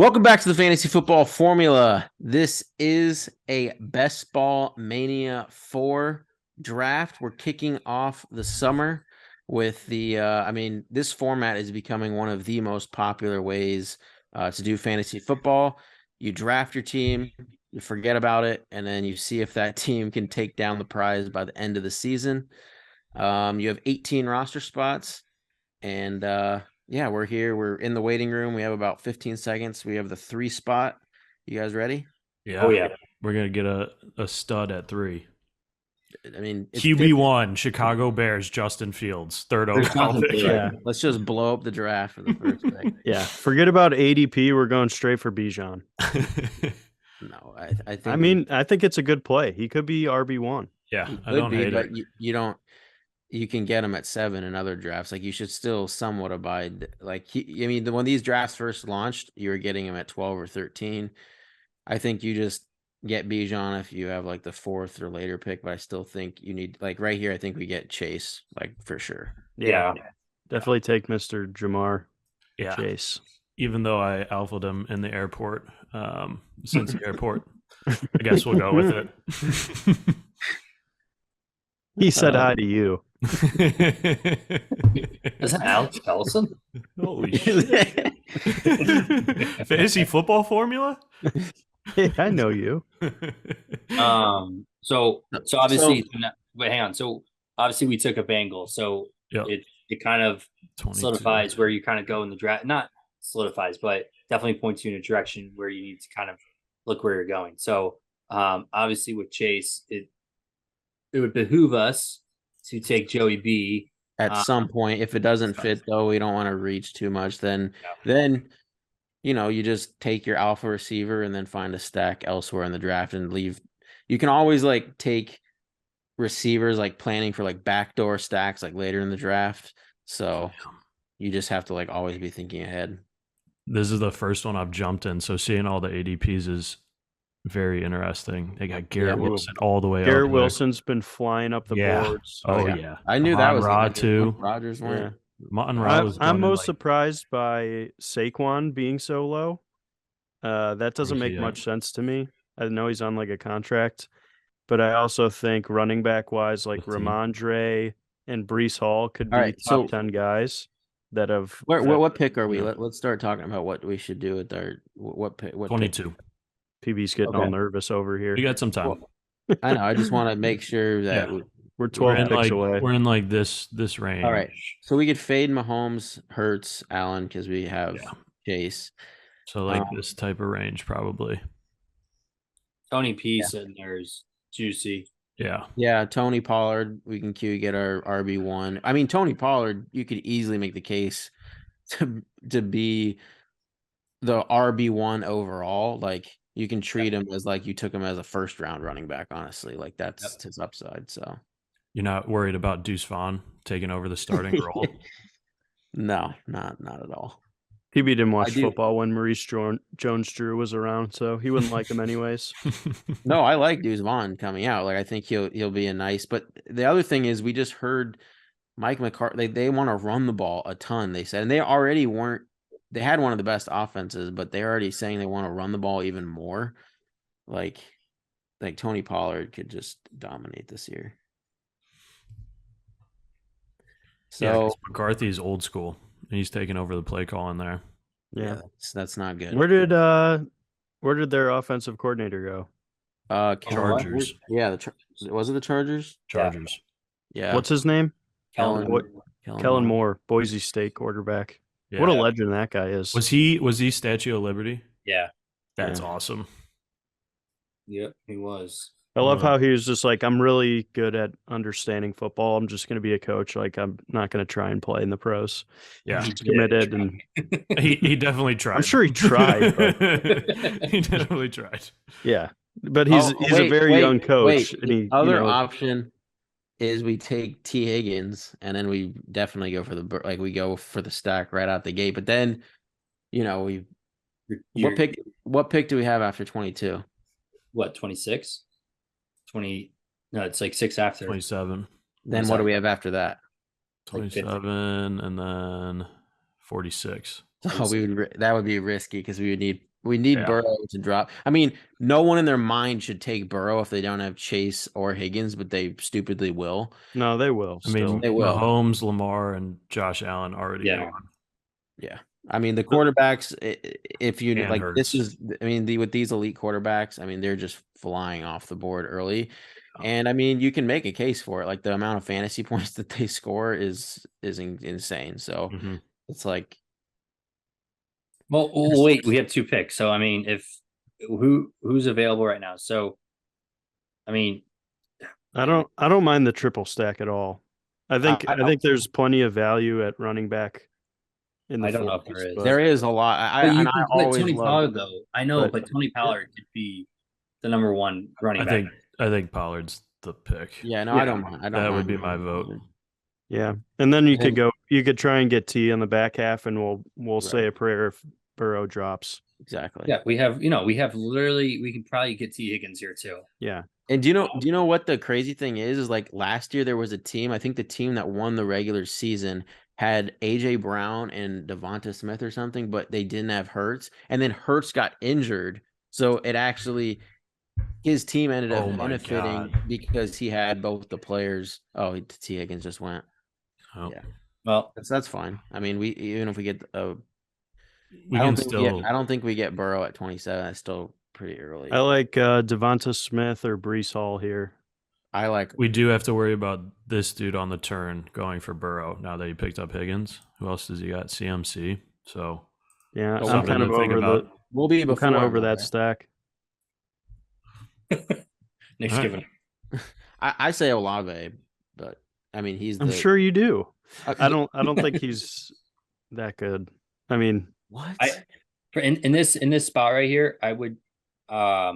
Welcome back to the Fantasy Football Formula. This is a Best Ball Mania 4 draft. We're kicking off the summer with this format is becoming one of the most popular ways to do fantasy football. You draft your team, you forget about it, and then you see if that team can take down the prize by the end of the season. You have 18 roster spots, and we're here. We're in the waiting room. We have about 15 seconds. We have the 3 spot. You guys ready? Yeah. Oh, yeah. We're going to get a stud at 3. I mean, it's QB1, Chicago Bears, Justin Fields, third overall pick. Yeah. Let's just blow up the draft for the first pick. Yeah. Forget about ADP. We're going straight for Bijan. No, I think it's a good play. He could be RB1. Yeah, I don't hate it. You can get him at 7 in other drafts. Like, you should still somewhat abide. Like, when these drafts first launched, you were getting him at 12 or 13. I think you just get Bijan if you have like the 4th or later pick, but I still think you need, like, right here, I think we get Chase, like, for sure. Yeah. Definitely take Mr. Jamar Chase. Even though I alphaed him in the airport, since the airport, I guess we'll go with it. He said hi to you. Is that Alex Ellison? Holy shit. Fantasy football formula? Hey, I know you. So obviously, hang on. So obviously we took a Bengal. So it kind of 22. solidifies where you kind of go in the draft. Not solidifies, but definitely points you in a direction where you need to kind of look where you're going. So obviously with Chase, it would behoove us to take Joey B at some point. If it doesn't fit, though, we don't want to reach too much. Then you just take your alpha receiver and then find a stack elsewhere in the draft and leave. You can always like take receivers, like planning for like backdoor stacks like later in the draft. So you just have to like always be thinking ahead. This is the first one I've jumped in, so seeing all the ADPs is very interesting. They got Garrett Wilson all the way up. Garrett Wilson's been flying up the boards. Oh, yeah. I knew that was Rod too. Rodgers went. I'm most surprised by Saquon being so low. That doesn't make much sense to me. I know he's on like a contract, but I also think running back wise, like Ramondre and Breece Hall could be top 10 guys that have. What pick are we? Let's start talking about what we should do with our what pick. 22. Pick? PB's getting all nervous over here. You got some time. Well, I know. I just want to make sure that we're 12 picks away. We're in like this range. All right. So we could fade Mahomes, Hurts, Allen because we have Chase. So like this type of range probably. Tony P in there is juicy. Yeah. Yeah, Tony Pollard, we can get our RB1. I mean, Tony Pollard, you could easily make the case to be the RB1 overall. Like, you can treat him as like you took him as a first round running back, honestly. Like, that's his upside. So you're not worried about Deuce Vaughn taking over the starting role? No, not at all. PB didn't watch football when Maurice Jones-Drew was around, so he wouldn't like him anyways. No, I like Deuce Vaughn coming out. Like, I think he'll be a nice. But the other thing is, we just heard Mike McCarthy. They want to run the ball a ton. They said, and they already weren't. They had one of the best offenses, but they're already saying they want to run the ball even more. Like Tony Pollard could just dominate this year. So McCarthy's old school. He's taking over the play call in there. Yeah, that's not good. Where did their offensive coordinator go? Chargers. Yeah, was it the Chargers? Chargers. Yeah. What's his name? Kellen Moore, Boise State quarterback. Yeah. What a legend that guy is. Was he Statue of Liberty? Yeah. That's awesome. Yep, he was. I love how he was just like, I'm really good at understanding football. I'm just going to be a coach. Like, I'm not going to try and play in the pros. Yeah. He's committed. And he definitely tried. I'm sure he tried. But... he definitely tried. Yeah. But he's a very young coach. The other option is we take T. Higgins and then we definitely go for the stack right out the gate. But then, what pick do we have after 22? What, 26? 20? No, it's like 6 after 27. Then what do we have after that? 27 and then 46. So that would be risky because we need Burrow to drop. I mean, no one in their mind should take Burrow if they don't have Chase or Higgins, but they stupidly will. No, they will. I mean, they will. Mahomes, Lamar, and Josh Allen already gone. Yeah. I mean, the quarterbacks, if you like, Hurts. with these elite quarterbacks, I mean, they're just flying off the board early. And I mean, you can make a case for it. Like the amount of fantasy points that they score is insane. So it's like, well, wait, we have 2 picks. So I mean, if who's available right now? So I mean, I don't mind the triple stack at all. I think there's plenty of value at running back. I don't know if there is. There is a lot. I always Tony love Pollard though. I know, but Tony Pollard could be the number 1 running back. I think Pollard's the pick. Yeah, no, I don't mind. That would be my vote. Yeah, and then you could try and get T on the back half, and we'll say a prayer if Burrow drops. Exactly. Yeah, we have literally, we can probably get T Higgins here too. Yeah. And do you know what the crazy thing is like last year there was a team, I think the team that won the regular season had AJ Brown and Devonta Smith or something, but they didn't have Hurts, and then Hurts got injured. So it actually, his team ended up benefiting because he had both the players. Oh, T Higgins just went. Oh. Yeah. Well, that's fine. I mean, even if we get I don't think we get Burrow at 27. That's still pretty early. I like Devonta Smith or Breece Hall here. We do have to worry about this dude on the turn going for Burrow now that he picked up Higgins. Who else does he got? CMC. So yeah, I'm kind of over that stack. Nick's giving. I say Olave, but I mean I'm sure you do. I don't think he's that good. I mean, what? In this spot right here, I would. I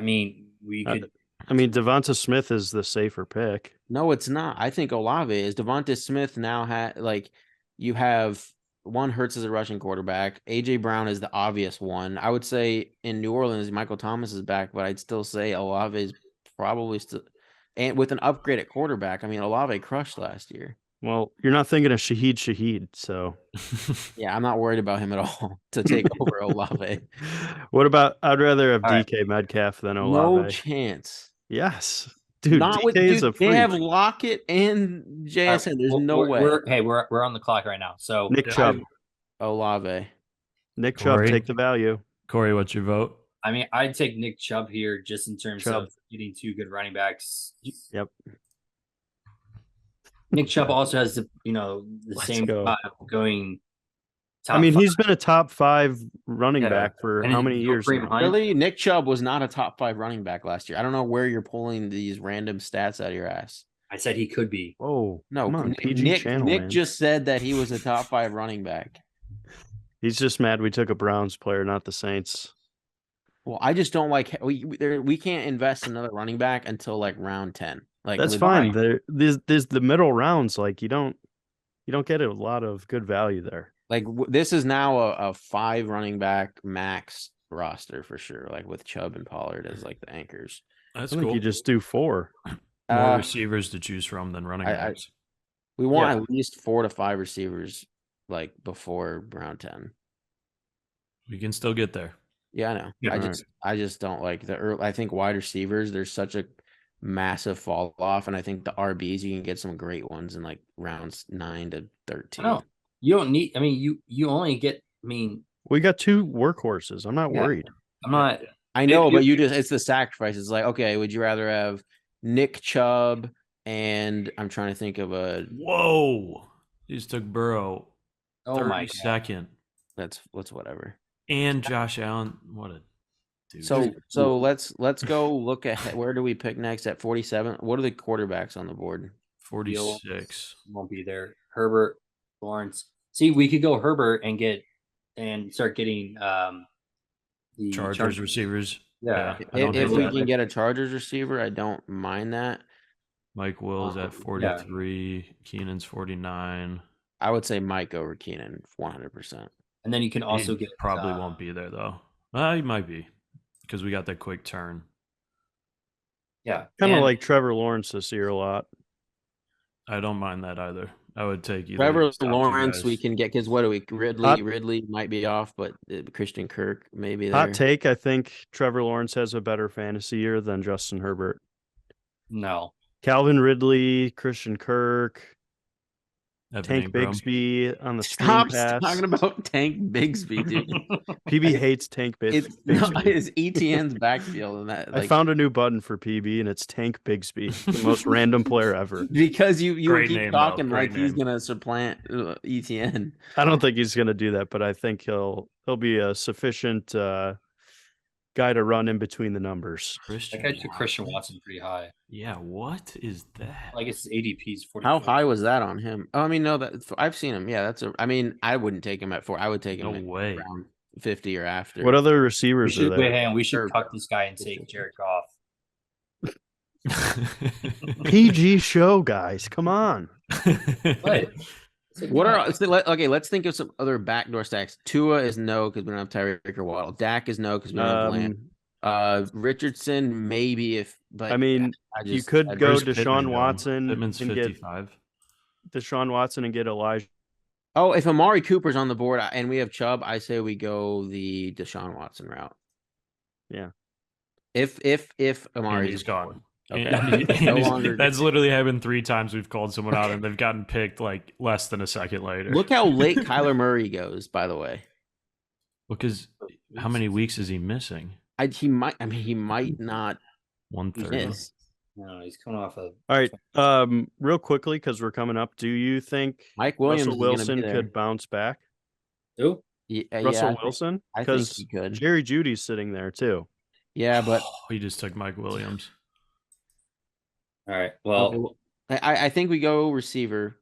mean, we could. I mean, Devonta Smith is the safer pick. No, it's not. I think Olave is. Devonta Smith now you have one Hurts as a rushing quarterback. AJ Brown is the obvious one. I would say in New Orleans, Michael Thomas is back, but I'd still say Olave is probably still, and with an upgrade at quarterback. I mean, Olave crushed last year. Well, you're not thinking of Shaheed, so yeah, I'm not worried about him at all to take over Olave. What about? I'd rather have DK Metcalf than Olave. No chance. Yes, dude. Not DK is a freak. They have Lockett and JSN. There's no way. We're on the clock right now. So Nick Chubb, Olave, Nick Chubb, take the value. Corey, what's your vote? I mean, I'd take Nick Chubb here just in terms of getting 2 good running backs. Yep. Nick Chubb also has the same going. I mean, he's been a top 5 running back for how many years now? Really? Nick Chubb was not a top 5 running back last year. I don't know where you're pulling these random stats out of your ass. I said he could be. Oh, no. Come on, PG Nick, channel, Nick man. just said that he was a top 5 running back. He's just mad we took a Browns player, not the Saints. Well, I just don't like we can't invest another running back until like round 10. Like that's fine. There's the middle rounds. Like you don't get a lot of good value there. Like this is now a 5 running back max roster for sure. Like with Chubb and Pollard as like the anchors. That's cool. Think you just do 4 more receivers to choose from than running backs. We want at least 4 to 5 receivers like before round 10. We can still get there. Yeah, I know. Yeah, I just don't like the early. I think wide receivers, there's such a massive fall off, and I think the RBs you can get some great ones in like rounds 9 to 13. No, you don't need. I mean, you only get. I mean, we got 2 workhorses. I'm not worried. I'm not. I know, but it's the sacrifice. It's like, okay, would you rather have Nick Chubb and I'm trying to think of a. Whoa! You just took Burrow. Oh my God. Second. That's whatever. And Josh Allen, what a dude. So let's go look at where do we pick next at 47? What are the quarterbacks on the board? 46. Won't be there. Herbert, Lawrence. See, we could go Herbert and start getting the Chargers receivers. Yeah. If we can get a Chargers receiver, I don't mind that. Mike Wills at 43, yeah. Keenan's 49. I would say Mike over Keenan 100%. And then you can also get probably won't be there though. He might be because we got that quick turn. Yeah, kind of like Trevor Lawrence this year a lot. I don't mind that either. I would take either. Trevor Lawrence we can get, because what do we Ridley might be off, but Christian Kirk maybe there. Hot take, I think Trevor Lawrence has a better fantasy year than Justin Herbert. No. Calvin Ridley, Christian Kirk, Evan Tank Ingram. Bigsby on the Stop screen pass. talking about Tank Bigsby, dude. PB hates Tank Bigsby. It's ETN's backfield. And that, I found a new button for PB, and it's Tank Bigsby, the most random player ever. Because you keep name, talking like name. he's gonna supplant ETN. I don't think he's gonna do that, but I think he'll be a sufficient guy to run in between the numbers. That guy took Christian Watson pretty high. Yeah, what is that? I guess ADP's 40. How high was that on him? Oh, I mean, no, that I've seen him. Yeah, I mean, I wouldn't take him at 4. I would take him around 50 or after. What other receivers are there? We should cut this guy and take Jared Goff. PG show, guys. Come on. What are let's think of some other backdoor stacks. Tua is no because we don't have Tyreek or Waddle. Dak is no because we don't have Lamb. Richardson maybe but you could go Deshaun Watson and 55. Get Deshaun Watson and get Elijah. Oh, if Amari Cooper's on the board and we have Chubb, I say we go the Deshaun Watson route. Yeah. If Amari's gone. Okay. That's literally happened 3 times we've called someone out and they've gotten picked like less than a second later. Look how late Kyler Murray goes, by the way. Because how many weeks is he missing? He might not 130. No, he's coming off of. All right. Real quickly, because we're coming up, do you think Mike Williams Russell Wilson could bounce back? Who? Russell Wilson? I think he could. Jerry Jeudy's sitting there too. Yeah, but he just took Mike Williams. All right. Well, I think we go receiver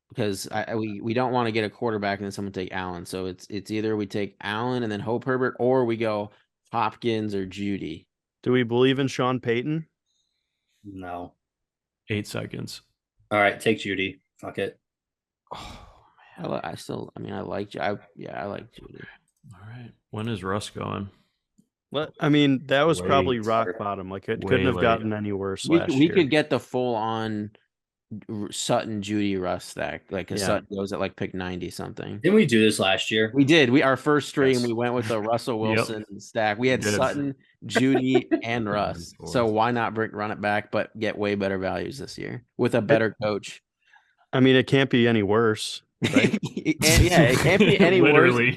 because we don't want to get a quarterback and then someone take Allen. So it's either we take Allen and then Hope Herbert, or we go Hopkins or Judy. Do we believe in Sean Payton? No. 8 seconds. All right, take Judy. Fuck it. Oh man, I like Judy. All right. When is Russ going? That was probably rock bottom. Like it couldn't have gotten any worse last year. We could get the full on Sutton, Judy, Russ stack. Sutton goes at pick 90 something. Didn't we do this last year? We did. Our first stream, we went with the Russell Wilson stack. We had Sutton, Judy, and Russ. So why not run it back, but get way better values this year with a better coach? It can't be any worse. Right? it can't be any worse.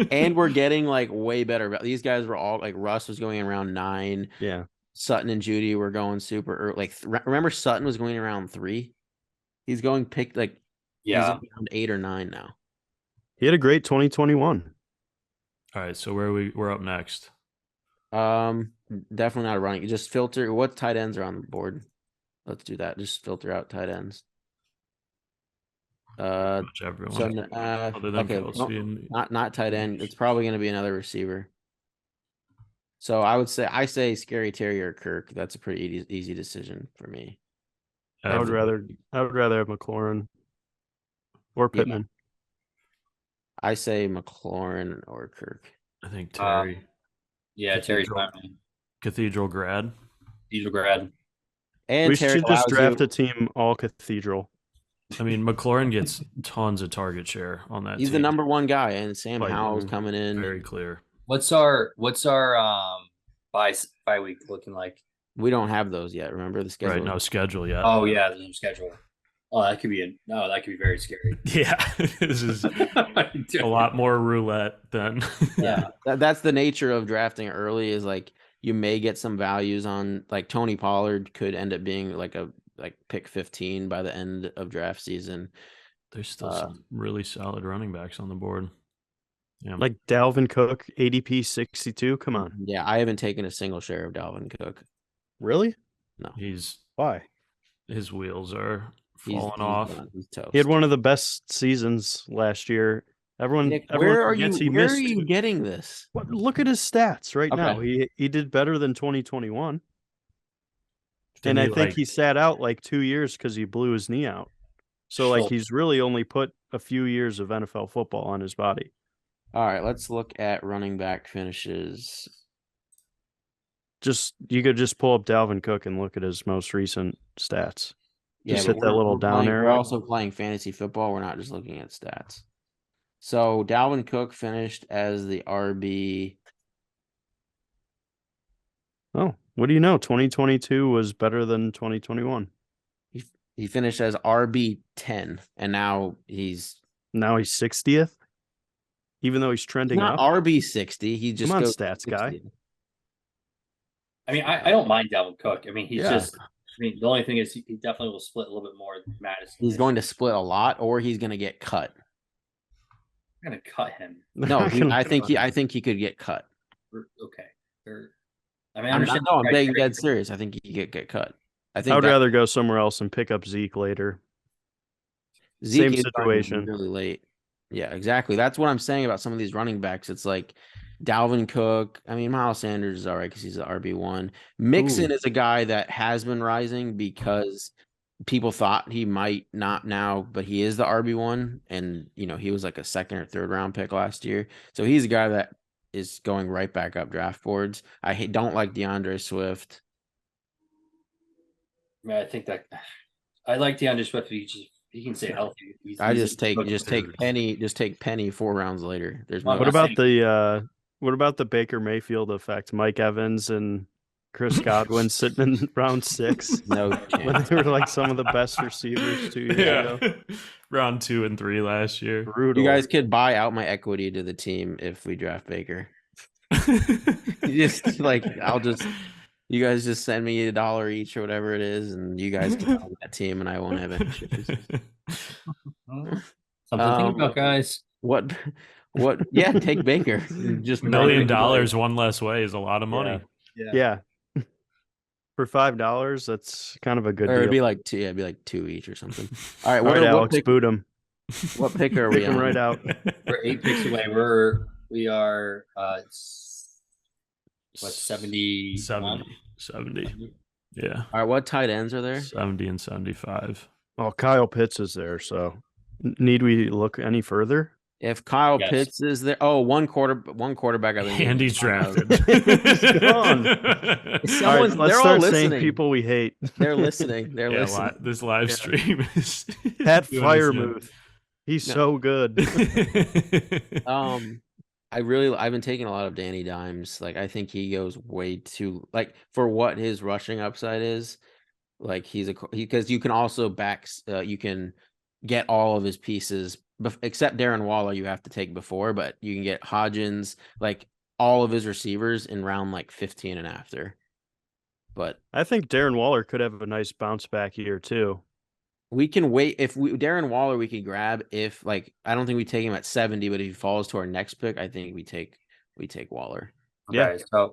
And we're getting way better. These guys were all Russ was going around 9. Yeah. Sutton and Judy were going super early. Remember Sutton was going around 3. He's going picked he's around 8 or 9 now. He had a great 2021. All right, so we're up next. Definitely not a running. Just filter what tight ends are on the board. Let's do that. Just filter out tight ends. Much everyone. Other than Kelsey not tight end. It's probably going to be another receiver. So I say Scary Terry or Kirk. That's a pretty easy decision for me. I would rather have McLaurin or Pittman. Yeah. I say McLaurin or Kirk. I think Terry. Terry's Cathedral grad. And we should just draft a team all Cathedral. McLaurin gets tons of target share on that. He's the number 1 guy, and Sam Howell's coming in. Very clear. What's our bye week looking like? We don't have those yet. Remember the schedule? Right, no schedule yet. Oh yeah, the new schedule. Oh, that could be very scary. Yeah, this is a lot more roulette than. Yeah, that's the nature of drafting early. Is you may get some values on Tony Pollard could end up being a pick 15 by the end of draft season. There's still some really solid running backs on the board. Yeah. Dalvin Cook, ADP 62. Come on. Yeah, I haven't taken a single share of Dalvin Cook. Really? No. Why? His wheels are falling off. He's toast. He had one of the best seasons last year. Nick, where are you getting this? Look at his stats now. He did better than 2021. And I think he sat out 2 years because he blew his knee out. So he's really only put a few years of NFL football on his body. All right, let's look at running back finishes. You could just pull up Dalvin Cook and look at his most recent stats. Just hit that little down arrow. We're also playing fantasy football. We're not just looking at stats. So Dalvin Cook finished as the RB. Oh, what do you know? 2022 was better than 2021. He finished as RB 10, and now he's 60th. Even though he's trending not up. RB 60, he just goes stats 60. Guy. I mean, I don't mind Dalvin Cook. I mean, he's just. I mean, the only thing is he definitely will split a little bit more than Madison. He's going to split a lot, or he's going to get cut. I'm going to cut him. No, I think he could get cut. Okay. I mean, I'm being dead serious. I think he could get cut. I would rather go somewhere else and pick up Zeke later. Zeke Same situation. Really late. Yeah, exactly. That's what I'm saying about some of these running backs. It's like Dalvin Cook. I mean, Miles Sanders is all right because he's the RB1. Mixon is a guy that has been rising because people thought he might not now, but he is the RB1. And, he was like a second or third round pick last year. So he's a guy that is going right back up draft boards. I don't like DeAndre Swift. I mean, I think that I like DeAndre Swift. He can stay healthy. Just take Penny 4 rounds later. There's what about the Baker Mayfield effect? Mike Evans and Chris Godwin sitting in round 6. No chance. When they were like some of the best receivers 2 years ago. Round 2 and 3 last year. Brutal. You guys could buy out my equity to the team if we draft Baker. You guys just send me $1 each or whatever it is, and you guys can own that team, and I won't have any issues. Something to think about, guys. What? Yeah, take Baker. Just $1 million one less way is a lot of money. Yeah. For $5, that's kind of a good deal. It'd be like 2. Yeah, it'd be like 2 each or something. All right, Alex, boot him. What pick are we Pick him right out. We're 8 picks away. We are 70? 70. Yeah. All right, what tight ends are there? 70 and 75. Oh, Kyle Pitts is there, so need we look any further? If Kyle Pitts is there, one quarterback. I think Andy's drafted. He's gone. All right, let's start saying people we hate. They're listening. They're listening. This live stream is Pat Fryermuth. He's so good. I've been taking a lot of Danny Dimes. Like, I think he goes way too, like, for what his rushing upside is. Like, because you can also you can get all of his pieces, except Darren Waller you have to take before, but you can get Hodgins, like all of his receivers in round like 15 and after. But I think Darren Waller could have a nice bounce back year too. We can wait. Darren Waller we could grab if, like, I don't think we take him at 70, but if he falls to our next pick, I think we take Waller. Okay, yeah.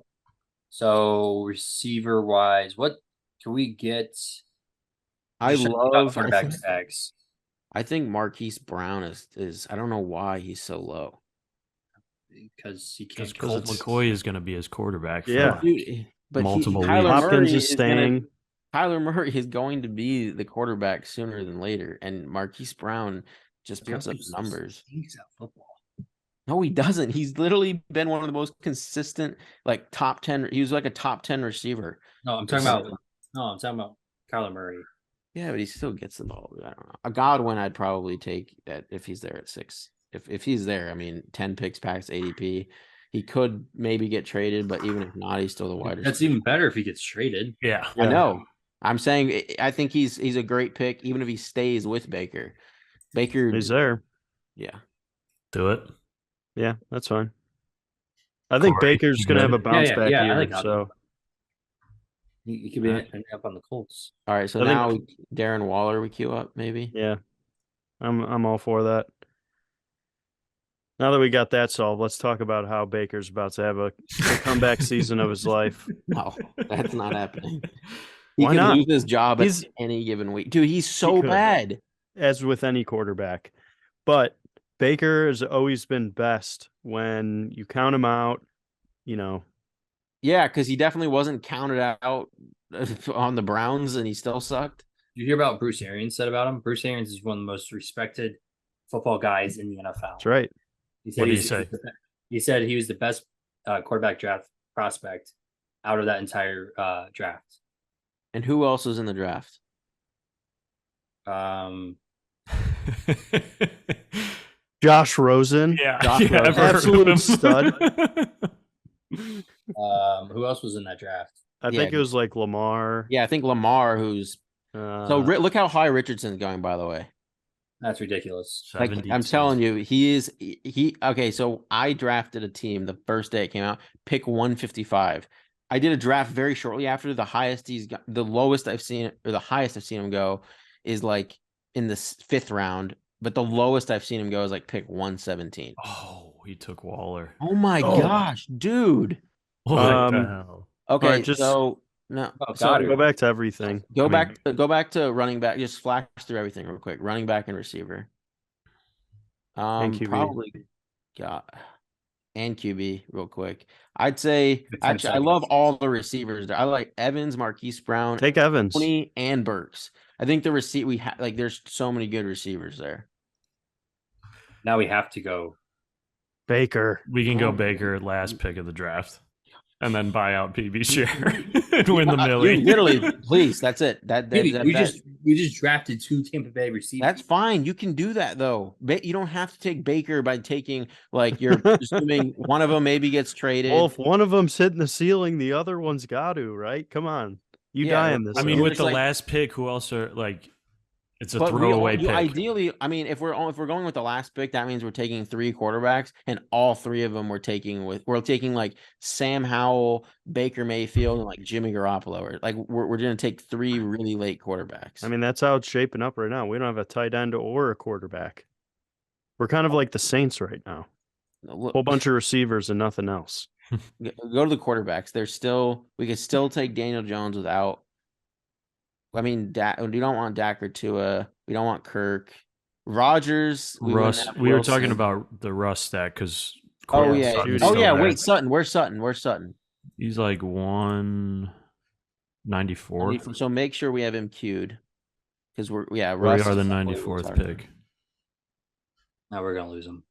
So receiver wise, what can we get? I love quarterback stacks. I think Marquise Brown is I don't know why he's so low. Because Colt McCoy is going to be his quarterback. But multiple Kyler Hopkins is staying. Kyler Murray is going to be the quarterback sooner than later, and Marquise Brown just puts up numbers. No, he doesn't. He's literally been one of the most consistent, like top 10. He was like a top 10 receiver. No, I'm talking about Kyler Murray. Yeah, but he still gets the ball. I don't know. A Godwin, I'd probably take that if he's there at 6. If he's there, I mean, 10 picks packs ADP. He could maybe get traded, but even if not, he's still the wide receiver. That's even better if he gets traded. Yeah. I know. I'm saying I think he's a great pick, even if he stays with Baker. He's there. Yeah. Do it. Yeah, that's fine. I think Baker's going to have a bounce back year. So he could be up on the Colts. All right, so now Darren Waller we queue up maybe. Yeah, I'm all for that. Now that we got that solved, let's talk about how Baker's about to have a comeback season of his life. No, that's not happening. He Why can not? lose his job at any given week. Dude, he's so bad. As with any quarterback. But Baker has always been best when you count him out, Yeah, because he definitely wasn't counted out on the Browns, and he still sucked. Did you hear about Bruce Arians said about him? Bruce Arians is one of the most respected football guys in the NFL. That's right. What did he say? He said he was the best quarterback draft prospect out of that entire draft. And who else was in the draft? Josh Rosen. Yeah, Josh Rosen. Absolute stud. Who else was in that draft? I think it was like Lamar. Yeah, I think Lamar, who's so look how high Richardson's going, by the way. That's ridiculous. Like I'm telling you, he okay, so I drafted a team the first day it came out, pick 155. I did a draft very shortly after. The lowest I've seen, or the highest I've seen him go is like in the 5th round, but the lowest I've seen him go is like pick 117. Oh, he took Waller. Oh my gosh, dude. What the hell? Okay, right, so no. So go back to everything. Go back to running back. Just flash through everything real quick. Running back and receiver. And QB. Probably and QB real quick. I'd say actually I love all the receivers there. I like Evans, Marquise Brown, take Evans, Tony, and Burks. I think the we have like there's so many good receivers there. Now we have to go Baker. We can go Baker last pick of the draft. And then buy out PB share and win the million. Literally, please. That's it. We just drafted 2 Tampa Bay receivers. That's fine. You can do that though. You don't have to take Baker by taking like you're assuming one of them maybe gets traded. Well, if one of them's hitting the ceiling, the other one's got to, right? Come on, die in this. I mean, with the last pick, who else are like? It's a throwaway pick. Ideally, I mean, if we're going with the last pick, that means we're taking 3 quarterbacks, and all 3 of them we're taking like Sam Howell, Baker Mayfield, and like Jimmy Garoppolo. Or like we're going to take 3 really late quarterbacks. I mean, that's how it's shaping up right now. We don't have a tight end or a quarterback. We're kind of like the Saints right now. A whole bunch of receivers and nothing else. Go to the quarterbacks. We could still take Daniel Jones without. I mean, we don't want Dak or Tua. We don't want Kirk. Rodgers. Russ. We were talking about the Russ stack because. Wait, Sutton. Where's Sutton? He's like 194. So make sure we have him queued because Russ. We are the 94th pick. Now we're gonna lose him.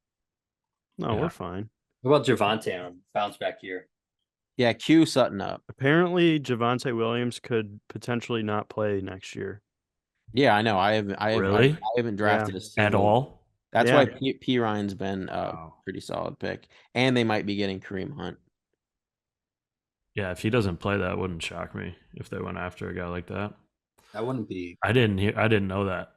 No, we're fine. What about Javonte on bounce back here? Yeah, cue Sutton up. Apparently, Javonte Williams could potentially not play next year. Yeah, I know. I haven't drafted a single at all. That's why P. Ryan's been a pretty solid pick, and they might be getting Kareem Hunt. Yeah, if he doesn't play, that wouldn't shock me if they went after a guy like that. That wouldn't be. I didn't know that.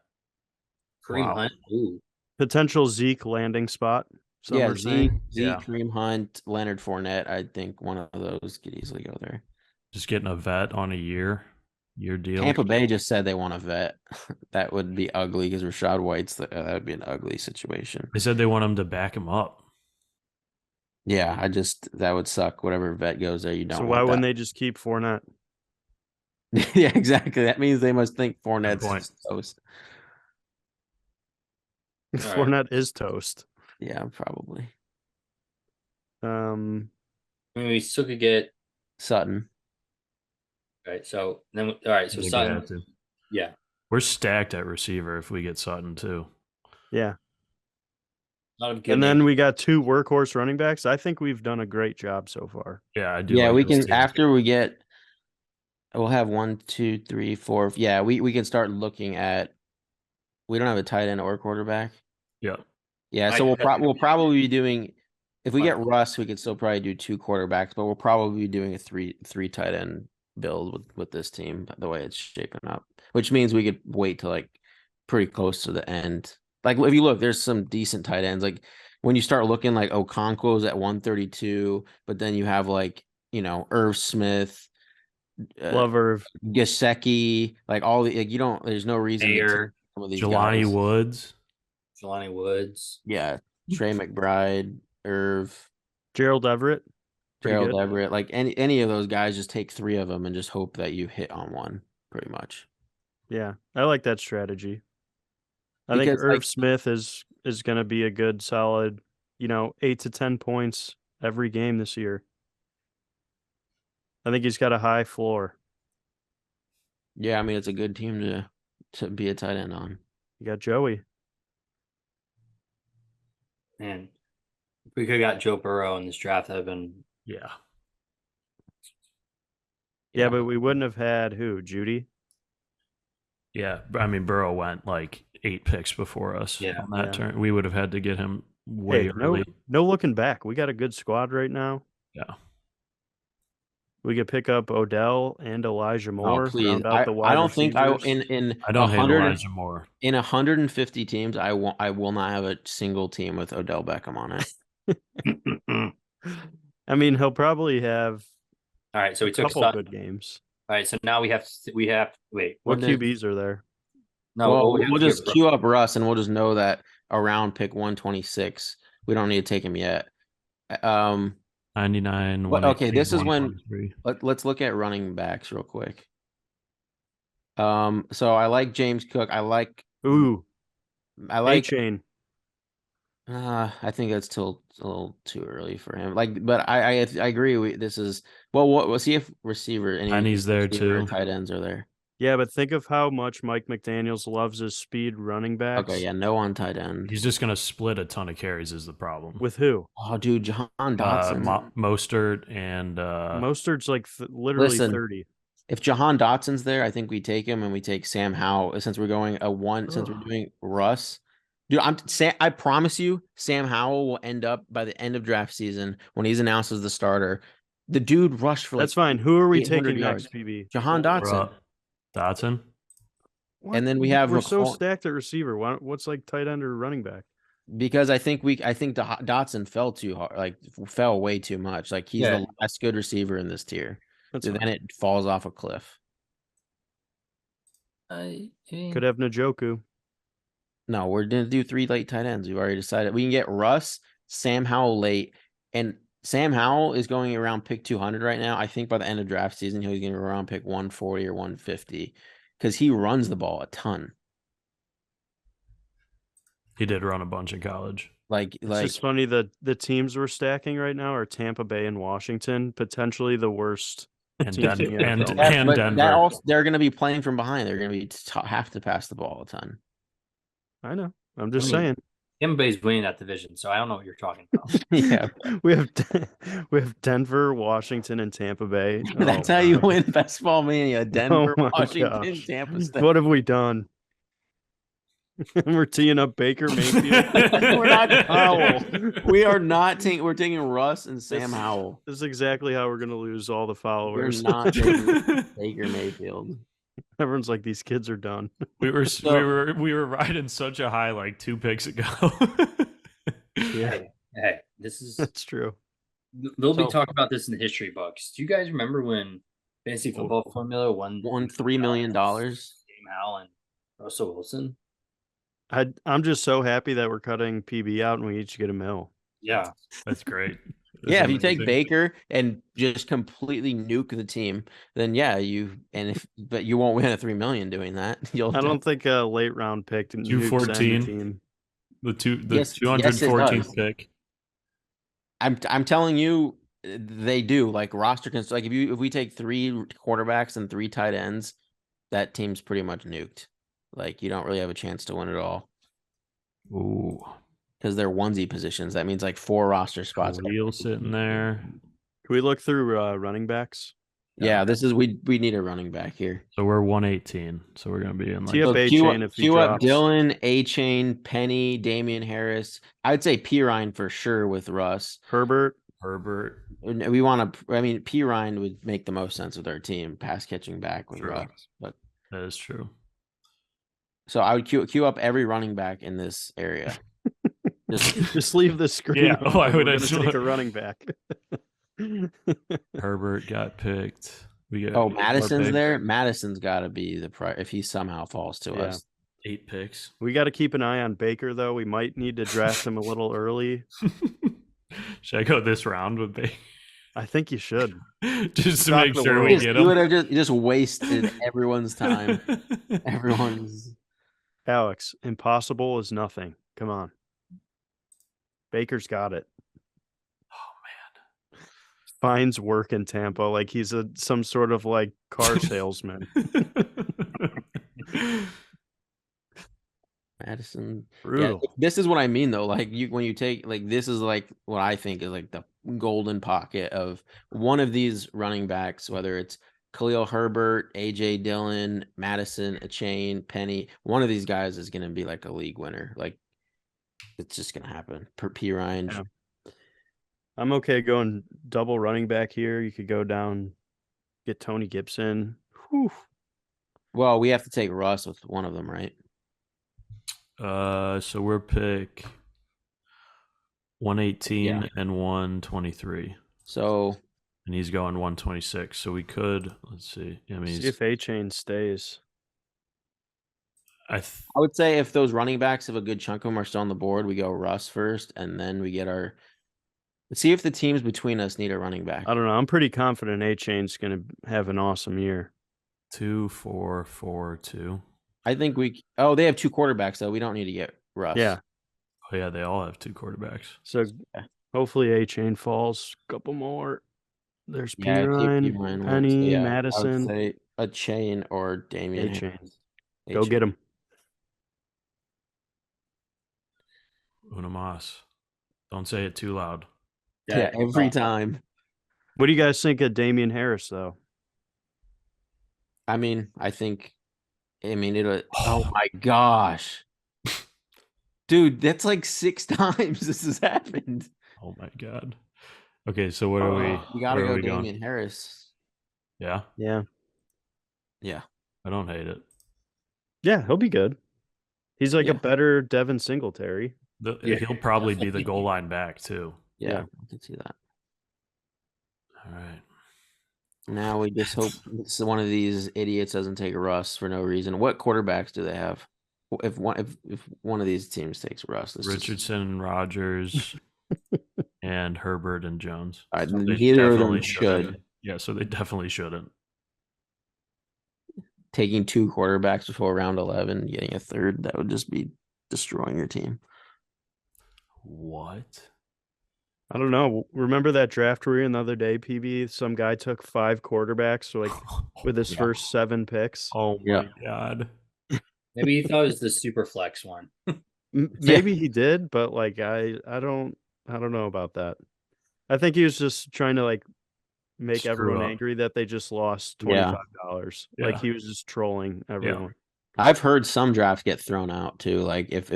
Kareem Hunt. Ooh. Potential Zeke landing spot. Zeke, Kareem Hunt, Leonard Fournette. I think one of those could easily go there. Just getting a vet on a year deal. Tampa Bay just said they want a vet. That would be ugly because Rashad White's that would be an ugly situation. They said they want him to back him up. Yeah, that would suck. Whatever vet goes there, you don't. So why wouldn't they just keep Fournette? Yeah, exactly. That means they must think Fournette's toast. Fournette is toast. Yeah, probably. I mean, we still could get Sutton. Right. So Sutton. Yeah. We're stacked at receiver if we get Sutton too. Yeah. And then we got 2 workhorse running backs. I think we've done a great job so far. Yeah, I do. Yeah, we can after we get. We'll have 1, 2, 3, 4. Yeah, we can start looking at. We don't have a tight end or quarterback. Yeah. Yeah, so we'll probably be doing. If we get Russ, we could still probably do 2 quarterbacks, but we'll probably be doing a three tight end build with this team the way it's shaping up, which means we could wait till like pretty close to the end. Like if you look, there's some decent tight ends. Like when you start looking, like Okonkwo's at 132, but then you have like Irv Smith, Love Irv, Gesicki, like all the you don't. There's no reason. Some of these Jelani Woods. Yeah, Trey McBride, Irv, Gerald Everett. Like any of those guys, just take 3 of them and just hope that you hit on one, pretty much. Yeah, I like that strategy. I think Irv Smith is going to be a good, solid, 8 to 10 points every game this year. I think he's got a high floor. Yeah, I mean it's a good team to be a tight end on. You got Joey. Man, if we could have got Joe Burrow in this draft, that would have been. Yeah, but we wouldn't have had who? Judy? Yeah, I mean Burrow went like 8 picks before us on that turn. We would have had to get him way early. No looking back. We got a good squad right now. Yeah. We could pick up Odell and Elijah Moore. Oh, please. Round out the wide I don't think I don't hate Elijah Moore. In 150 teams, I will not have a single team with Odell Beckham on it. I mean, he'll probably have. All right, so we took a couple good games. All right, so now we have wait. What QBs are there? No, well, we'll just queue up Russ, and we'll just know that around pick 126. We don't need to take him yet. 99. Okay, this is when let's look at running backs real quick. So I like James Cook. I like A-Chain. I think that's still a little too early for him. But I agree. This is we'll see if receiver and he's there too. Tight ends are there. Yeah, but think of how much Mike McDaniels loves his speed running backs. Okay, yeah, no on tight end. He's just gonna split a ton of carries is the problem. With who? Oh, dude, Jahan Dotson, Mostert, and Mostert's like literally 30. If Jahan Dotson's there, I think we take him and we take Sam Howell since we're going since we're doing Russ. Dude, I promise you, Sam Howell will end up by the end of draft season when he's announced as the starter. The dude rushed for that's fine. Who are we taking yards. next, PB? Jahan Dotson. Dotson. What? And then we're so stacked at receiver. What's like tight end or running back? Because I think Dotson fell too hard, fell way too much. Like he's the last good receiver in this tier. So then it falls off a cliff. Could have Njoku. No, we're gonna do 3 late tight ends. We've already decided. We can get Russ, Sam Howell late, and Sam Howell is going around pick 200 right now. I think by the end of draft season, he's going to around pick 140 or 150 because he runs the ball a ton. He did run a bunch in college. It's just funny that the teams we're stacking right now are Tampa Bay and Washington, potentially the worst. And Denver. They're going to be playing from behind. They're going to have to pass the ball a ton. I know. I'm just saying. Tampa Bay's winning that division, so I don't know what you're talking about. Yeah, we have Denver, Washington, and Tampa Bay. That's how you win Best Ball Mania. Denver, Washington, Tampa State. What have we done? We're teeing up Baker Mayfield. We're not Howell. We are not taking. We're taking Russ and Sam Howell. This is exactly how we're going to lose all the followers. We're not taking Baker Mayfield. Everyone's like, these kids are done. We were riding such a high like 2 picks ago. Yeah, hey, that's true. They'll be talking about this in the history books. Do you guys remember when Fantasy Football Formula won $3 million? Sam Howell and Russell Wilson. I'm just so happy that we're cutting PB out and we each get $1 million. Yeah, that's great. If you take Baker and just completely nuke the team, then but you won't win a $3 million doing that. I don't think a late round pick 214, the 214th pick. I'm telling you, they do roster if we take 3 quarterbacks and 3 tight ends, that team's pretty much nuked. You don't really have a chance to win it all. Ooh. Because they're onesie positions. That means 4 roster spots. Wheel sitting there. Can we look through running backs? Yeah, this is we need a running back here. So we're 118. So we're gonna be in queue up Dylan, A-Chain, Penny, Damian Harris. I'd say Pirine for sure with Russ. Herbert. We want to. I mean, Pirine would make the most sense with our team. Pass catching back with Russ, but that is true. So I would queue up every running back in this area. Just leave the screen. Yeah, I would take a running back. Herbert got picked. Madison's there. Madison's got to be the price if he somehow falls to us. 8 picks. We got to keep an eye on Baker though. We might need to draft him a little early. Should I go this round with Baker? I think you should. Just to make sure we get him. You would have just wasted everyone's time. Alex, impossible is nothing. Come on. Baker's got it. Oh man. Finds work in Tampa like he's some sort of car salesman. Madison. Brutal. Yeah, this is what I mean though. When you take this is what I think is the golden pocket of one of these running backs, whether it's Khalil Herbert, AJ Dillon, Madison, Achane, Penny. One of these guys is going to be like a league winner. Like, it's just going to happen. Per P. Ryan. Yeah. I'm okay going double running back here. You could go down, get Tony Gibson. Whew. Well, we have to take Russ with one of them, right? So we're pick 118 and 123. So, and he's going 126. So we could, let's see. I mean, see if A-Chain stays. I would say if those running backs, if a good chunk of them are still on the board, we go Russ first, and then we get our. Let's see if the teams between us need a running back. I don't know. I'm pretty confident A-Chain's going to have an awesome year. 2, 4, 4, 2. I think we. Oh, they have 2 quarterbacks though. We don't need to get Russ. Yeah. Oh yeah, they all have 2 quarterbacks. So hopefully A-Chain falls. A couple more. There's P. Ryan, Penny, Madison. I would say a chain or Damian. A-Chain. Go get him. Una mas. Don't say it too loud. Yeah, every time. What do you guys think of Damian Harris, though? I mean, it'll. Oh my gosh, dude, that's like 6 times this has happened. Oh my god. Okay, so what are we? We gotta go Damian Harris. Yeah. Yeah. Yeah. I don't hate it. Yeah, he'll be good. He's like a better Devin Singletary. He'll probably be the goal line back too. Yeah, I can see that. All right. Now we just hope one of these idiots doesn't take Russ for no reason. What quarterbacks do they have? If one of these teams takes Russ, Richardson, Rodgers, and Herbert and Jones. So neither of them should. Yeah, so they definitely shouldn't. Taking 2 quarterbacks before round 11, getting a third, that would just be destroying your team. What? I don't know. Remember that draft we were in the other day, PB? Some guy took 5 quarterbacks, like with his first 7 picks. Oh my god! Maybe he thought it was the super flex one. Maybe he did, but like I don't know about that. I think he was just trying to like make everyone angry that they just lost $25. Yeah. Like he was just trolling everyone. Yeah. I've heard some drafts get thrown out too. Like if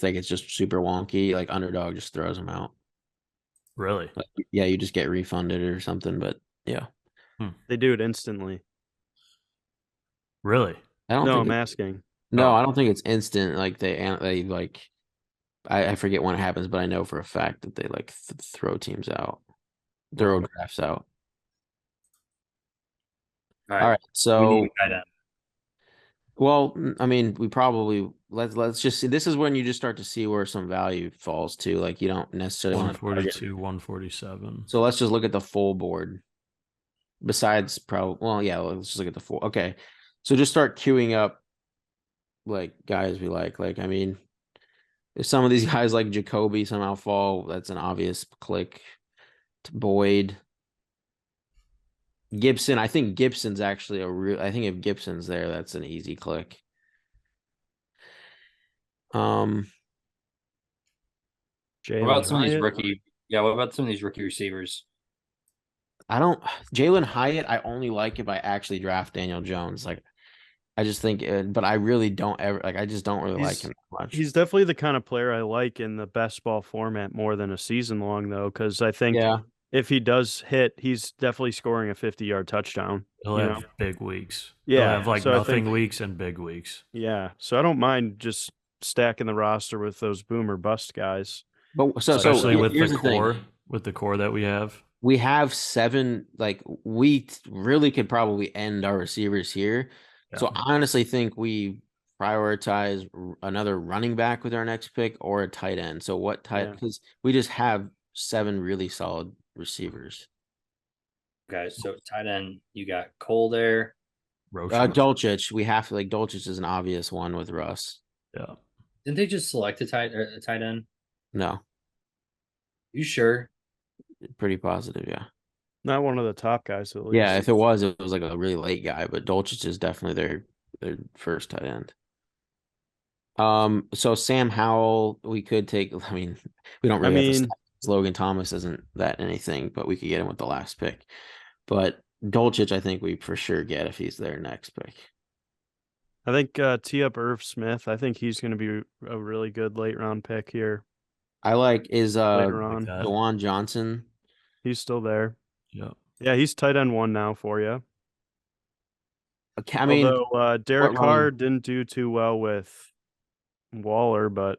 they get just super wonky, like Underdog just throws them out. Really? Like, yeah, you just get refunded or something. But yeah, they do it instantly. Really? I'm asking. No, I don't think it's instant. Like they like, I forget when it happens, but I know for a fact that they like throw teams out, throw drafts out. All right. So, well, I mean, we probably let's just see. This is when you just start to see where some value falls to. Like you don't necessarily 142, 147. So let's just look at the full board. Besides, let's just look at the full. Okay, so just start queuing up like guys we like. Like, I mean, if some of these guys like Jacoby somehow fall, that's an obvious click. To Boyd. Gibson, I think Gibson's actually I think if Gibson's there, that's an easy click. What about some of these rookie? Yeah, what about some of these rookie receivers? Jalen Hyatt, I only like if I actually draft Daniel Jones. Like, I just think, but I really don't ever like. I just don't really like him that much. He's definitely the kind of player I like in the best ball format more than a season long, though, because I think if he does hit, he's definitely scoring a 50-yard touchdown. He'll have big weeks. Yeah, he'll have like nothing weeks and big weeks. Yeah, so I don't mind just stacking the roster with those boomer bust guys. But especially with the core that we have 7. Like, we really could probably end our receivers here. Yeah. So I honestly think we prioritize another running back with our next pick or a tight end. So what tight? Because we just have 7 really solid receivers. Okay, so tight end, you got Cole there. Dulcich, we have to Dulcich is an obvious one with Russ. Yeah. Didn't they just select a tight end? No. You sure? Pretty positive, yeah. Not one of the top guys, at least. Yeah, if it was like a really late guy, but Dulcich is definitely their first tight end. So Sam Howell, we could take. I mean, we don't really have to. Logan Thomas isn't that anything, but we could get him with the last pick. But Dolchich, I think we for sure get if he's their next pick. I think tee up Irv Smith. I think he's going to be a really good late round pick here. I like later on. Juwan Johnson. He's still there. Yeah. Yeah, he's tight end 1 now for you. I mean, although Derek Carr didn't do too well with Waller, but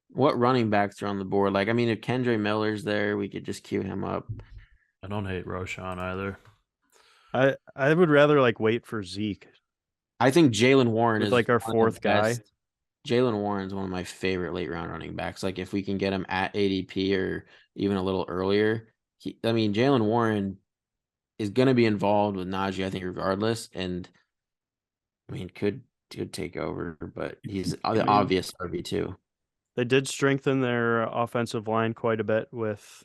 what running backs are on the board? Like, I mean, if Kendre Miller's there, we could just queue him up. I don't hate Roshan either. I would rather like wait for Zeke. I think Jaylen Warren is like our fourth guy. Jaylen Warren's one of my favorite late round running backs. Like, if we can get him at ADP or even a little earlier, Jaylen Warren is going to be involved with Najee, I think, regardless. And I mean, could take over, but he's the obvious RB2. They did strengthen their offensive line quite a bit with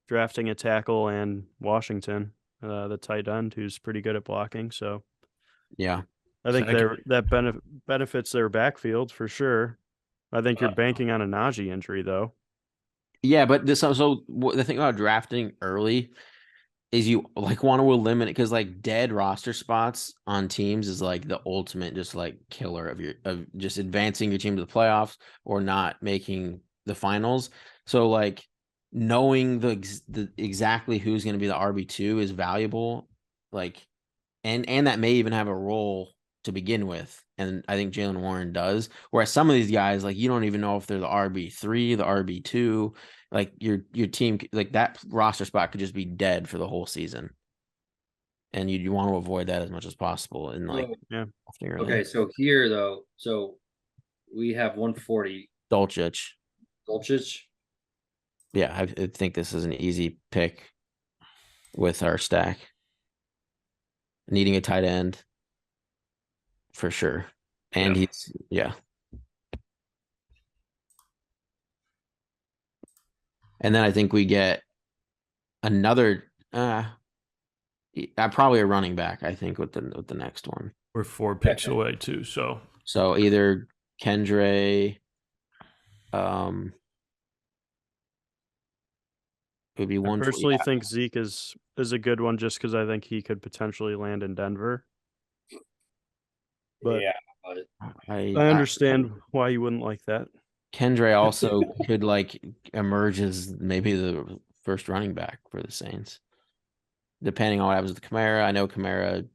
drafting a tackle and Washington, the tight end, who's pretty good at blocking. So, yeah, I think that benefits their backfield for sure. I think you're banking on a Najee injury, though. Yeah, but the thing about drafting early is you like want to eliminate, because like dead roster spots on teams is like the ultimate just like killer of just advancing your team to the playoffs or not making the finals. So like knowing the exactly who's going to be the RB2 is valuable, like and that may even have a role to begin with. And I think Jaylen Warren does. Whereas some of these guys, like, you don't even know if they're the RB3, the RB2. Like your team, like that roster spot could just be dead for the whole season, and you want to avoid that as much as possible. And like, okay, so here though, so we have 140. Dolchich. Yeah, I think this is an easy pick with our stack. Needing a tight end for sure, and he's And then I think we get another probably a running back, I think, with the next one. We're 4 picks away too, so either Kendre, would be one. I personally think Zeke is a good one just because I think he could potentially land in Denver. But I understand why you wouldn't like that. Kendre also could like emerge as maybe the first running back for the Saints, depending on what happens with Kamara. I know Kamara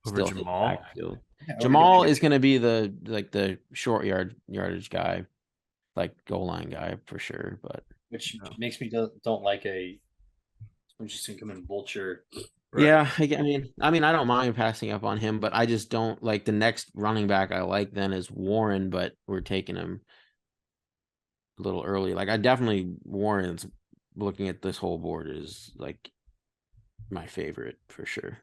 over Jamal. Jamal is going to be the short yardage guy, like goal line guy for sure. But which makes me don't like I'm just going to come in vulture. Right. Yeah, I mean, I don't mind passing up on him, but I just don't like the next running back I like then is Warren, but we're taking him a little early. Like, I definitely Warren's, looking at this whole board, is like my favorite for sure.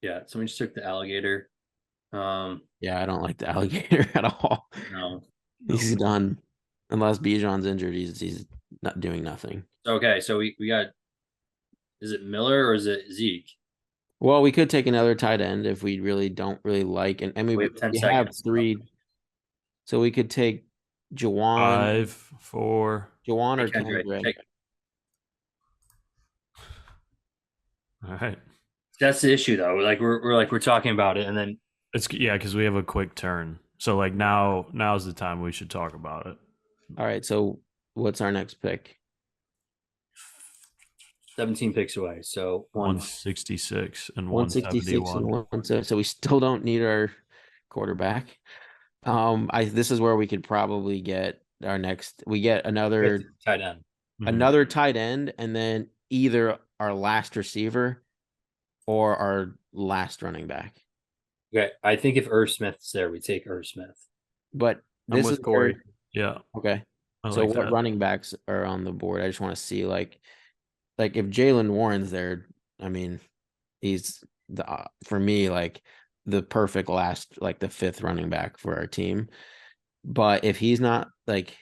Yeah, someone just took the alligator. Yeah, I don't like the alligator at all. No. He's done. Unless Bijan's injured, he's not doing nothing. Okay, so we got, is it Miller or is it Zeke? Well, we could take another tight end if we really don't really like, and we have 3. So we could take Juwan. 5, 4. Juwan or Kendre. All right. That's the issue, though. Like we're talking about it, and then it's because we have a quick turn. So like now's the time we should talk about it. All right. So what's our next pick? 17 picks away. So 166 and 171. So we still don't need our quarterback. This is where we could probably get our next. We get another tight end, another tight end, and then either our last receiver or our last running back. Okay, I think if Irv Smith's there, we take Irv Smith. But this is Corey. Yeah. Okay. So what running backs are on the board? I just want to see like if Jaylen Warren's there, I mean, he's for me like the perfect last, like the 5th running back for our team. But if he's not, like,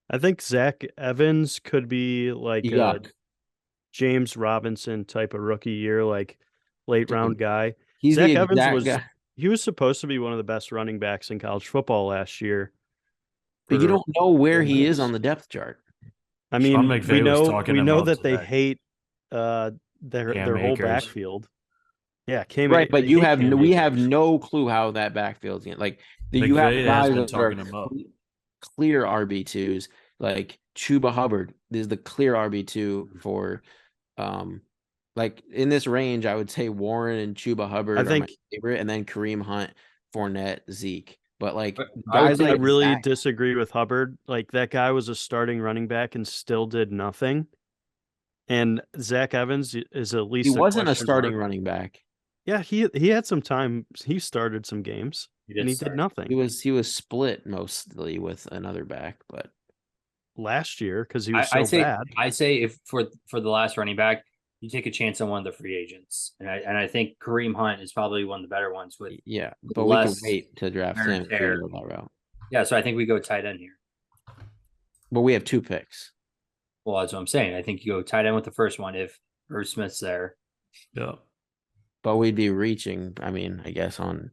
I think Zach Evans could be like a James Robinson type of rookie year, like late round guy. Zach Evans he was supposed to be one of the best running backs in college football last year. But you don't know where he is on the depth chart. I mean, we know that they hate their whole backfield. Yeah, right, but we have no clue how that backfield's going. Like you have guys that are clear RB2s, like Chuba Hubbard is the clear RB2 for like in this range. I would say Warren and Chuba Hubbard are my favorite, and then Kareem Hunt, Fournette, Zeke. But like guys, I really disagree with Hubbard. Like that guy was a starting running back and still did nothing. And Zach Evans is at least he wasn't a starting running back. Yeah, he had some time. He started some games and he did nothing. He was split mostly with another back, but last year because he was bad. I say if for the last running back, you take a chance on one of the free agents, and I think Kareem Hunt is probably one of the better ones. But we can wait to draft him. Yeah, so I think we go tight end here. But we have 2 picks. Well, that's what I'm saying. I think you go tight end with the first one if Irv Smith's there. Yeah. But we'd be reaching, I mean, I guess on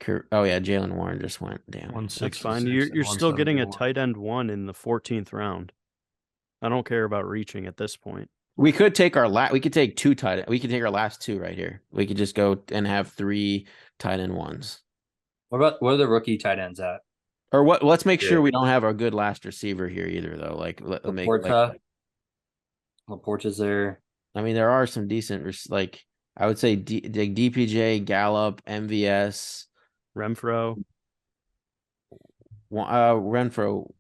Jalen Warren just went down. That's fine. You're still getting a tight end 1 in the 14th round. I don't care about reaching at this point. We could take we could take 2 tight end. We could take our last 2 right here. We could just go and have 3 tight end 1s. What are the rookie tight ends at? Or what? Let's make sure we don't have our good last receiver here either, though. Like Laporta's there. I mean, there are some decent, like I would say, DPJ, Gallup, MVS, Renfro. Renfro,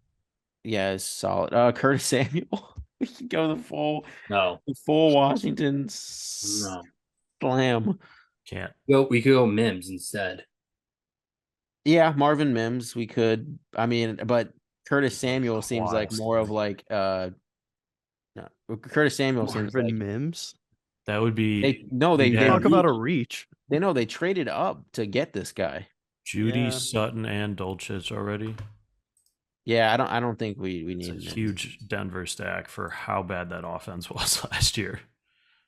yeah, is solid. Curtis Samuel. We can go the full Washington slam. Can't. We could go Mims instead. Yeah, Marvin Mims. We could. I mean, but Curtis Samuel seems like more of like Curtis Samuel seems like Mims. That would be they talk about a reach. They traded up to get this guy. Judy, Sutton, and Dulcich already. Yeah, I don't think we need a huge Denver stack for how bad that offense was last year.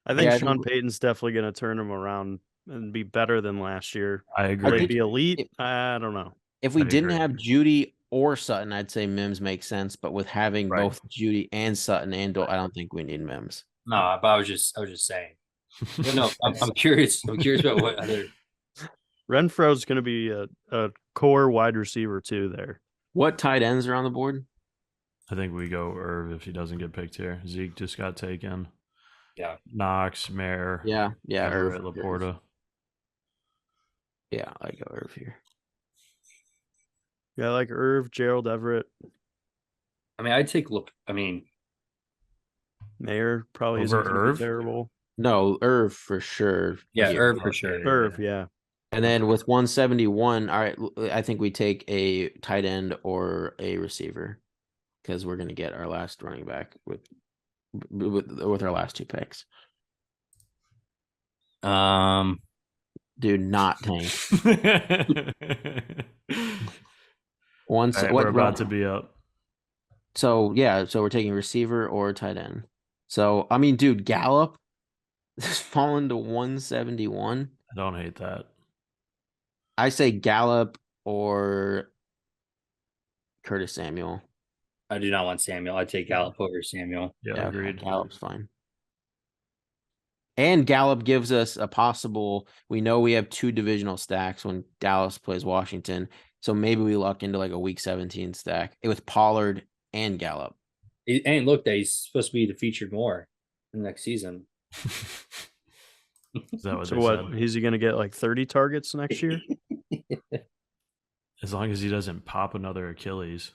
I think Sean Payton's definitely going to turn him around and be better than last year. I agree. Will they be elite? I don't know. If we didn't have Judy or Sutton, I'd say Mims makes sense. But with having both Judy and Sutton and I don't think we need Mims. No, but I was just saying. But no, I'm curious. I'm curious about what other. Renfro's going to be a core wide receiver too. There. What tight ends are on the board? I think we go Irv if he doesn't get picked here. Zeke just got taken. Yeah. Knox, Mayer. Yeah. Irv, Laporta. Yeah, I go Irv here. Yeah, I like Irv, Gerald Everett. I mean, I'd take Mayer probably isn't Irv. Terrible. No, Irv for sure. Yeah, Irv for sure. Irv, yeah. And then with 171, all right, I think we take a tight end or a receiver because we're going to get our last running back with our last 2 picks. Dude, not tank. We're about to be up. So we're taking receiver or tight end. So I mean, dude, Gallup has fallen to 171. I don't hate that. I say Gallup or Curtis Samuel. I do not want Samuel. I'd take Gallup over Samuel. Yeah, agreed. Gallup's fine. And Gallup gives us a possible. We know we have 2 divisional stacks when Dallas plays Washington, so maybe we luck into like a Week 17 stack. It was Pollard and Gallup. And look, he's supposed to be the featured more in the next season. Is that what so what? Said? Is he going to get like 30 targets next year? As long as he doesn't pop another Achilles.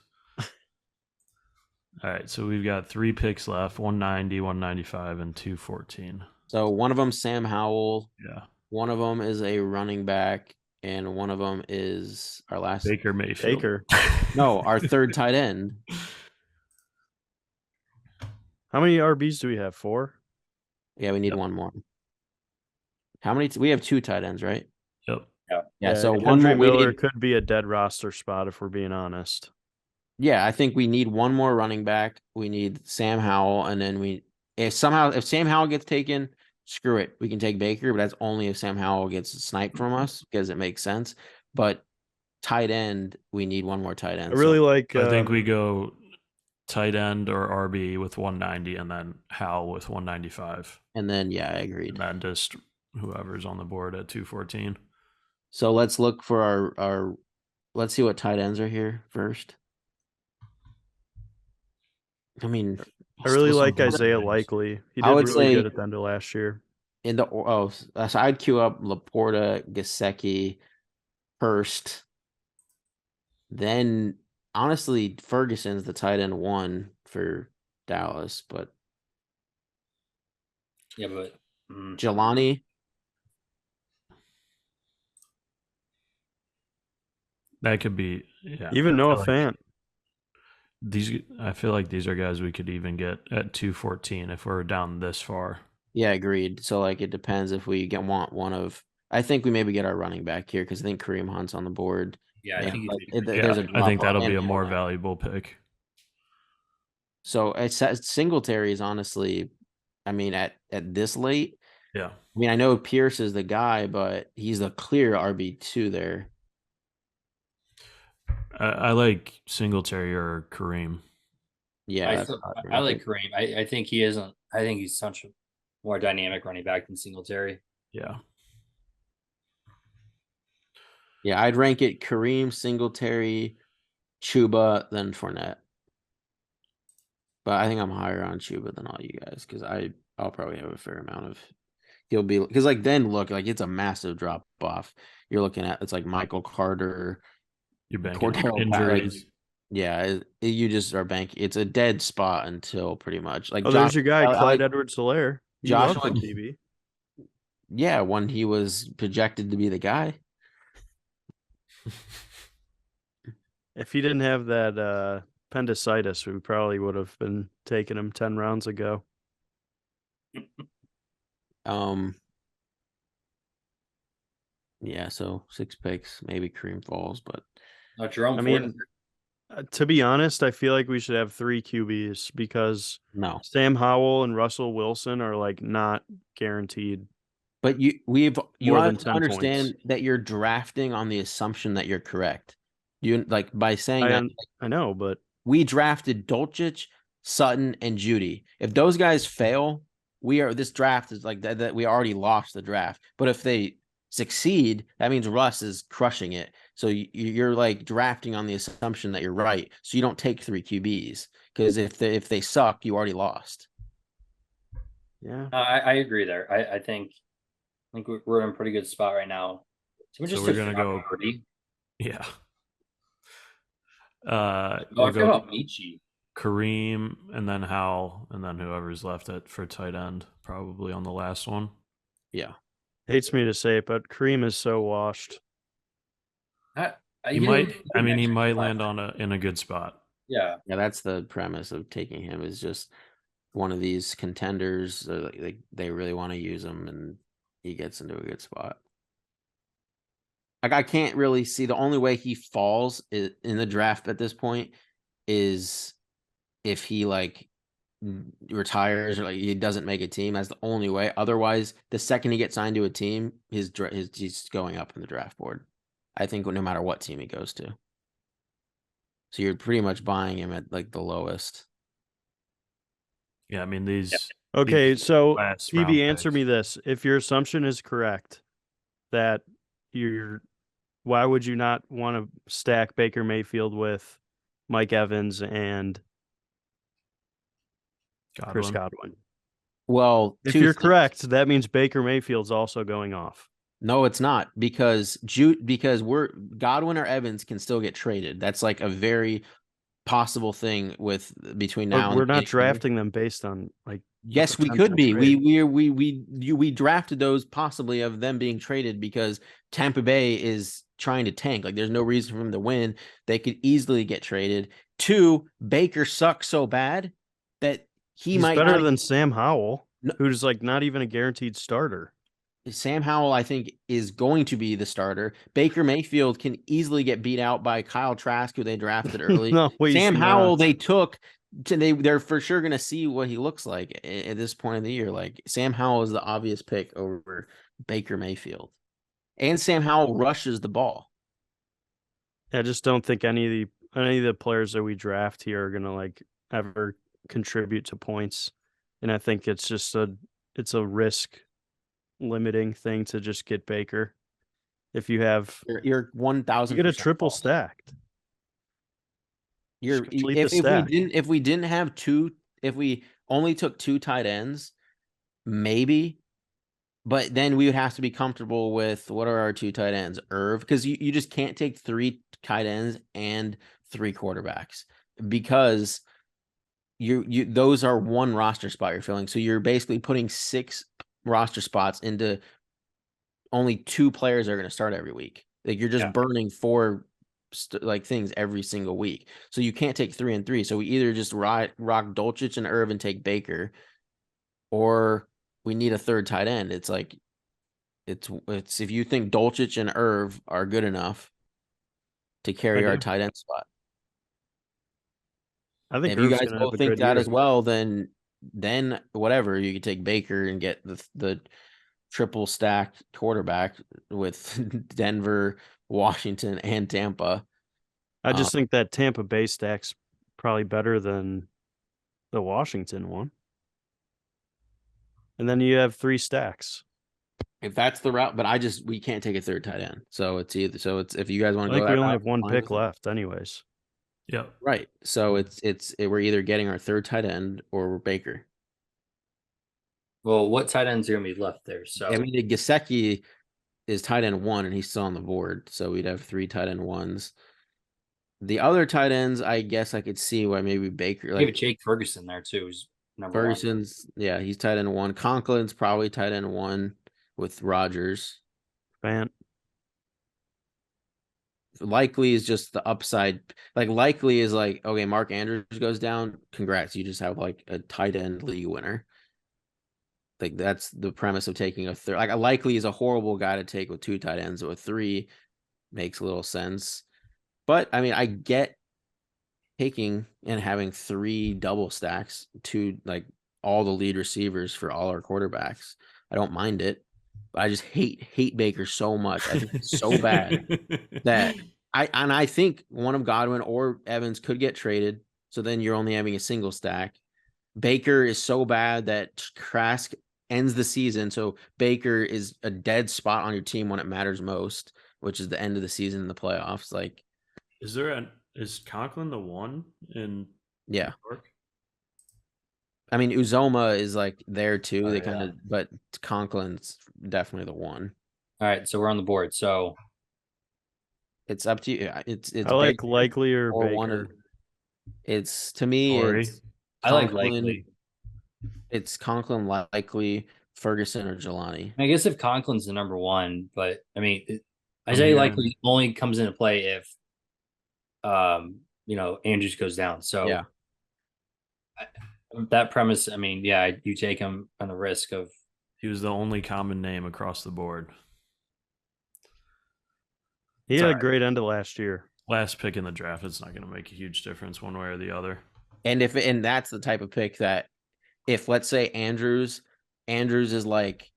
All right, so we've got 3 picks left: 190, 195, and 214. So one of them, Sam Howell. Yeah. One of them is a running back, and one of them is our last Baker Mayfield. No, our 3rd tight end. How many RBs do we have? 4? Yeah, we need one more. How many? We have 2 tight ends, right? Yep. Yeah. So Andre Miller could be a dead roster spot if we're being honest. Yeah, I think we need one more running back. We need Sam Howell, and then if Sam Howell gets taken, screw it. We can take Baker, but that's only if Sam Howell gets sniped from us because it makes sense. But tight end, we need one more tight end. I really like. I think we go tight end or RB with 190, and then Hal with 195. And then, yeah, I agreed. And then just whoever's on the board at 214. So let's look for our let's see what tight ends are here first. I mean, I really like Isaiah Likely. He did really good at the end of last year. In the so I'd queue up Laporta, Gesicki, Hurst. Then honestly, Ferguson's the tight end 1 for Dallas, but yeah, but Jelani. That could be, yeah. Even Noah Fant. I feel like these are guys we could even get at 214 if we're down this far. Yeah, agreed. So like it depends if we want one of. I think we maybe get our running back here because I think Kareem Hunt's on the board. Yeah, I think I think that'll be a more valuable pick. So Singletary is honestly, I mean, at this late. Yeah. I mean, I know Pierce is the guy, but he's the clear RB2 there. I like Singletary or Kareem. Yeah, I like Kareem. I think he isn't. I think he's such a more dynamic running back than Singletary. Yeah. Yeah, I'd rank it Kareem, Singletary, Chuba, then Fournette. But I think I'm higher on Chuba than all you guys because I'll probably have a fair amount of. He'll be because like then look like it's a massive drop off. You're looking at it's like Michael Carter. You're banking on injuries. Yeah, you just are banking. It's a dead spot until pretty much like. There's your guy, Clyde Edwards-Helaire. Joshua TV. Yeah, when he was projected to be the guy. If he didn't have that appendicitis, we probably would have been taking him 10 rounds ago. Yeah, so 6 picks, maybe Kareem falls, but Jerome. I mean, to be honest, I feel like we should have 3 QBs because Sam Howell and Russell Wilson are like not guaranteed. But you have to understand that you're drafting on the assumption that you're correct. You like by saying that I know, but we drafted Dolchich, Sutton, and Judy. If those guys fail, this draft is like that we already lost the draft. But if they succeed, that means Russ is crushing it. So you're like drafting on the assumption that you're right. So you don't take 3 QBs because if they suck, you already lost. Yeah, I agree there. I think we're in a pretty good spot right now. So we're gonna go. Yeah. We'll go about Michi, Kareem, and then Hal, and then whoever's left for tight end, probably on the last one. Yeah. Hates me to say it, but Kareem is so washed. He might land in a good spot. Yeah. Yeah, that's the premise of taking him is just one of these contenders. They really want to use him, and he gets into a good spot. Like I can't really see the only way he falls in the draft at this point is if he like retires or like he doesn't make a team. That's the only way. Otherwise, the second he gets signed to a team, he's going up in the draft board. I think no matter what team he goes to. So you're pretty much buying him at like the lowest. Yeah, I mean these. Okay, so Phoebe, answer me this: if your assumption is correct, that why would you not want to stack Baker Mayfield with Mike Evans and Chris Godwin? Well, if you're correct, that means Baker Mayfield's also going off. No, it's not because Godwin or Evans can still get traded. That's like a very possible thing between now and we're not drafting them based on like. Yes, we could be. We drafted those possibly of them being traded because Tampa Bay is trying to tank. Like there's no reason for them to win. They could easily get traded. 2, Baker sucks so bad that he's better than Sam Howell, who's like not even a guaranteed starter. Sam Howell, I think, is going to be the starter. Baker Mayfield can easily get beat out by Kyle Trask, who they drafted early. Sam Howell, they're for sure going to see what he looks like at this point of the year. Like Sam Howell is the obvious pick over Baker Mayfield, and Sam Howell rushes the ball. I just don't think any of the players that we draft here are going to like ever contribute to points. And I think it's just it's a risk limiting thing to just get Baker. If you have you're 1,000%, you get a triple false. stacked. If we didn't have if we only took 2 tight ends, maybe, but then we would have to be comfortable with what are our 2 tight ends, Irv, because you just can't take 3 tight ends and 3 quarterbacks because you those are 1 roster spot you're filling. So you're basically putting 6 roster spots into only 2 players are going to start every week. Like you're just burning 4 things every single week. So you can't take 3 and 3. So we either just rock Dulcich and Irv and take Baker, or we need a 3rd tight end. It's like it's if you think Dulcich and Irv are good enough to carry our tight end spot. I think if you guys both think that as well, then whatever, you could take Baker and get the triple stacked quarterback with Denver, Washington, and Tampa. I just think that Tampa Bay stack's probably better than the Washington one. And then you have 3 stacks. If that's the route, but we can't take a 3rd tight end. So it's if you guys want to go, we only have 1 pick left anyways. Yeah. Right. So we're either getting our 3rd tight end or we're Baker. Well, what tight ends are going to be left there? So I mean, Gesicki is tight end 1 and he's still on the board. So we'd have 3 tight end 1s. The other tight ends, I guess I could see why maybe Baker. Maybe Jake Ferguson there too. Is Ferguson's 1. Yeah, he's tight end 1. Conklin's probably tight end 1 with Rodgers. Likely is just the upside. Like likely is like, okay, Mark Andrews goes down. Congrats, you just have like a tight end league winner. Like that's the premise of taking a 3rd. Like a likely is a horrible guy to take with 2 tight ends. With 3 makes a little sense. But I mean, I get taking and having 3 double stacks, 2 like all the lead receivers for all our quarterbacks. I don't mind it. I just hate Baker so much. I think it's so bad that I think one of Godwin or Evans could get traded. So then you're only having a single stack. Baker is so bad that Trask ends the season. So Baker is a dead spot on your team when it matters most, which is the end of the season in the playoffs. Like, is Conklin the 1 in New York? I mean, Uzoma is like there too. But Conklin's definitely the 1. All right, so we're on the board. So it's up to you. It's I like Baker Likely or Baker. It's to me. I like Likely. It's Conklin, Likely, Ferguson, or Jelani. I guess if Conklin's the number 1, but I mean, Isaiah Likely only comes into play if, Andrews goes down. So that premise, I mean, you take him on the risk of. He was the only common name across the board. He had a great end of last year. Last pick in the draft, it's not going to make a huge difference one way or the other. And that's the type of pick that if let's say Andrews is like,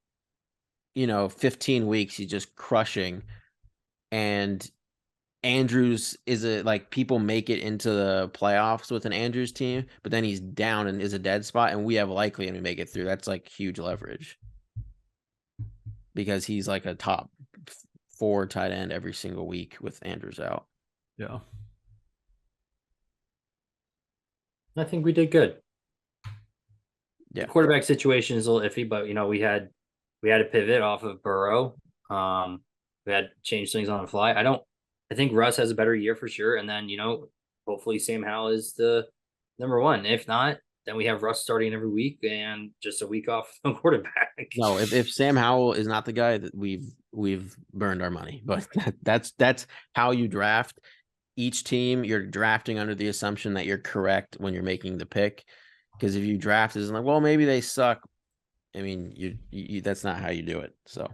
15 weeks, he's just crushing, and Andrews is people make it into the playoffs with an Andrews team, but then he's down and is a dead spot, and we have Likely and we make it through. That's like huge leverage because he's like a top 4 tight end every single week with Andrews out. Yeah. I think we did good. Yeah. The quarterback situation is a little iffy, but we had to pivot off of Burrow. We had to change things on the fly. I think Russ has a better year for sure. And then, hopefully Sam Howell is the number 1. If not, then we have Russ starting every week and just a week off on quarterback. No, if Sam Howell is not the guy, that we've burned our money. But that's how you draft. Each team, you're drafting under the assumption that you're correct when you're making the pick. Because if you draft as like, well, maybe they suck. I mean, you that's not how you do it. So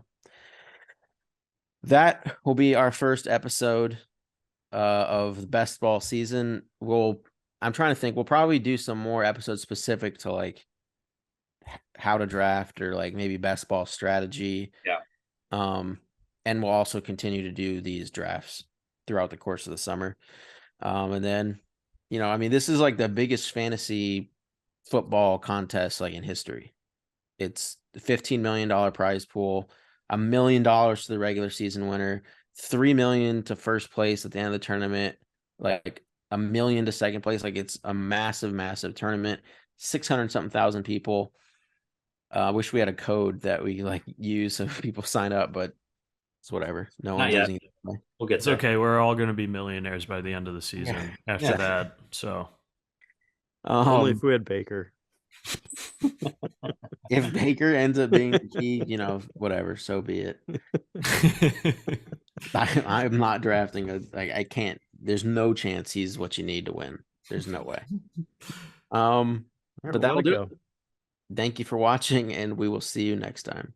that will be our first episode of the best ball season. I'm trying to think. We'll probably do some more episodes specific to like how to draft or like maybe best ball strategy. Yeah. And we'll also continue to do these drafts throughout the course of the summer. And then, you know, I mean, this is like the biggest fantasy football contest like in history. It's the $15 million prize pool, $1 million to the regular season winner, $3 million to first place at the end of the tournament, like $1 million to second place. Like it's a massive, massive tournament. 600 something thousand people. I wish we had a code that we like use so people sign up, but it's whatever. No one's using it. We'll get It's there. okay. We're all going to be millionaires by the end of the season after that. So only if we had Baker. If Baker ends up being the key, you know, whatever, so be it. I'm not drafting I can't. There's no chance he's what you need to win. There's no way. But that'll do it. Thank you for watching, and we will see you next time.